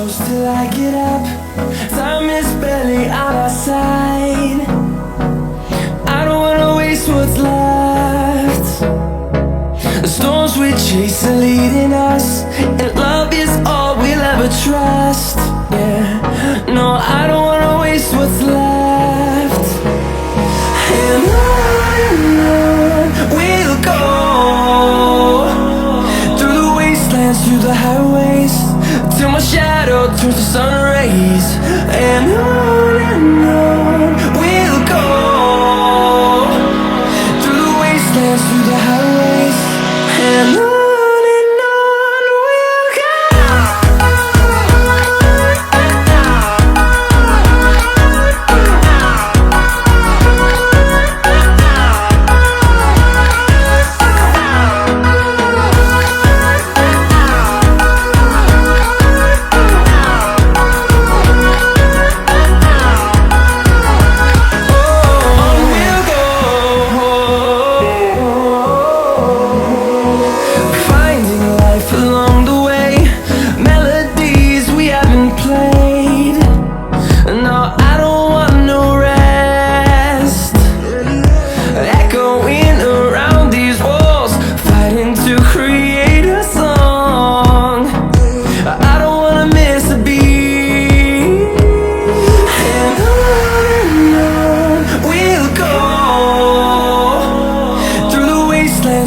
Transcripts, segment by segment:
close till I get up. Time is barely on our side. I don't wanna waste what's left. The storms we chase are leading us, and love is all we'll ever trust. Yeah, no, I don't wanna waste what's left. And on we'll go, through the wastelands, through the highways, till my shadow turns to sun rays. And on we'll go, through the wastelands, through the highways, and on we'll go.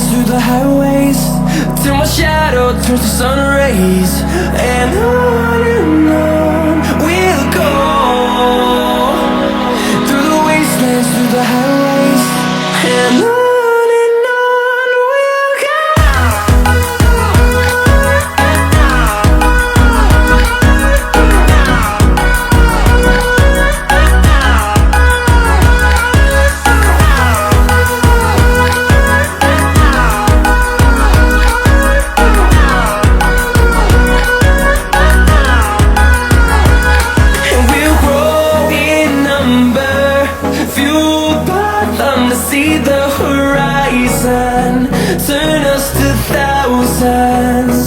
Through the highways, till my shadow turns to sun rays. And on we'll go, through the wastelands, through the highways, and on we'll go. See the horizon, turn us to thousands,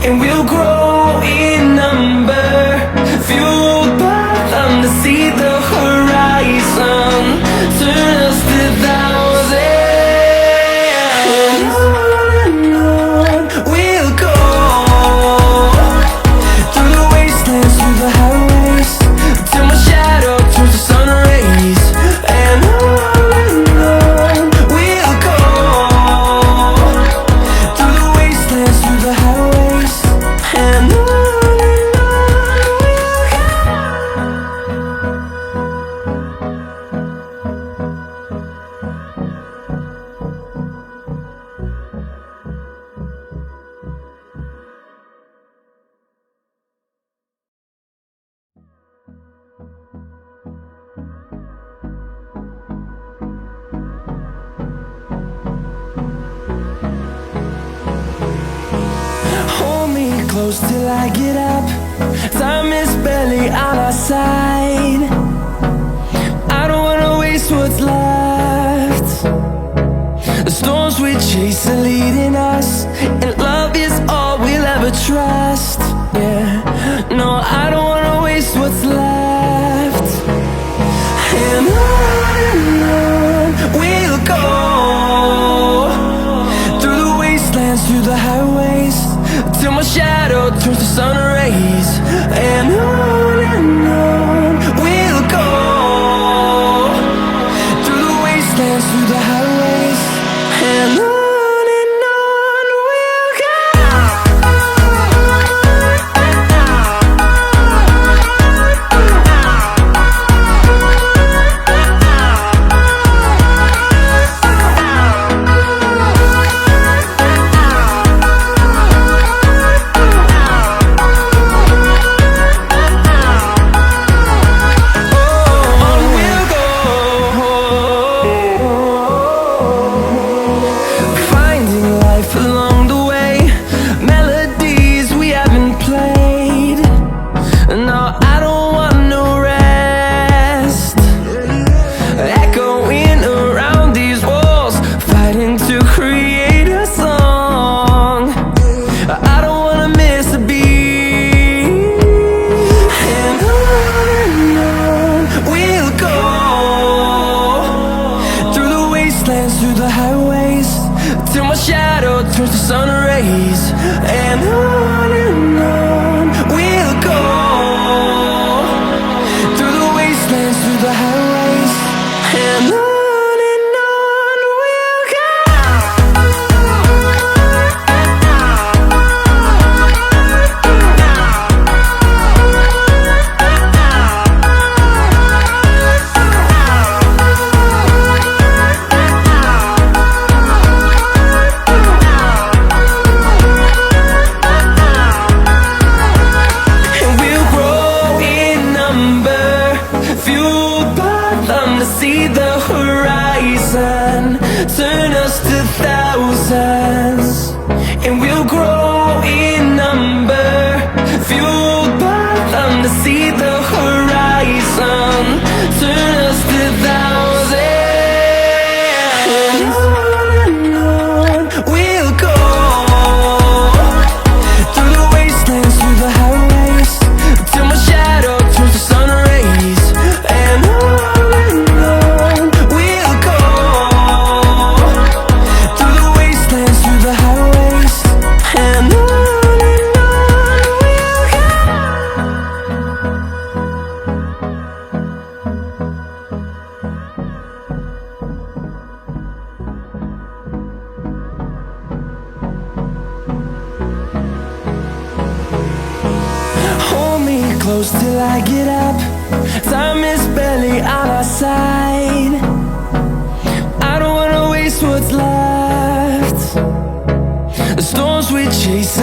and we'll grow in number, fueled by them. To see the horizon, turn us to thousands, and on we'll go, through the wastelands, through the highways, till my shadow turns to sun rays. And on close till I get up. Time is barely on our side. I don't wanna waste what's left. The storms we chase are leading us, and love is all we'll ever trust. Yeah, no, I don't wanna waste what's left. And on we'll go, through the wastelands, through the highways, till my shadow turns to sun rays. And on we'll go, through the wastelands, through the highways, and on we'll go. fueled by them to see the horizon, turn us to thousands, and we'll grow in number. Fueled by them to see the horizon, turn us to thousands, and on we'll go, through the wastelands, through the highways, till my shadow turns to sun rays. And on we'll go, through the wastelands, through the highways, and on we'll go. Hold me close till I get up. Time is barely on our side. I don't wanna waste what's left. The storms we chase